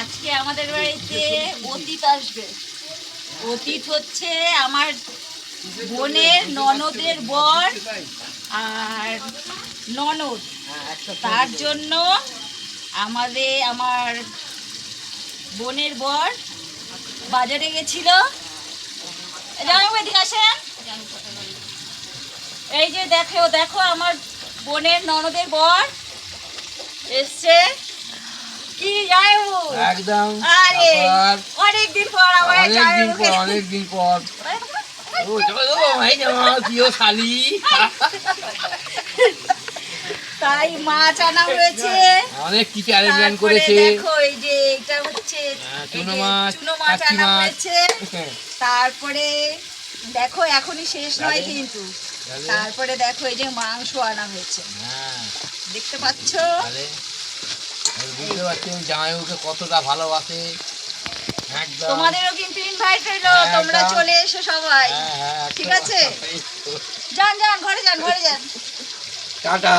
আজকে আমাদের বাড়িতে অতীত আসবে। অতীত হচ্ছে আমার বোনের ননদের বর আর ননদ। তার জন্য আমার বোনের বর বাজারে গেছিল। এদিকে আসেন। এই যে দেখো আমার বোনের ননদের বর এসছে। কি যাই একদম আরে অনেকদিন পর আবার অনেকদিন পর তাই মাছ আনা হয়েছে, অনেক কিছু অ্যারেঞ্জমেন্ট করেছে। দেখো এই যে এটা হচ্ছে চুনো মাছ আনা হয়েছে। তারপরে দেখো এখনই শেষ নয় কিন্তু, তারপরে দেখো এই যে মাংস আনা হয়েছে, দেখতে পাচ্ছ। বুঝতে পারছি জামাইবাবুকে কতটা ভালোবাসে। তোমাদেরও কিন্তু ইনভাইট রইলো, তোমরা চলে এসো সবাই। ঠিক আছে, যান ঘরে যান। টাটা।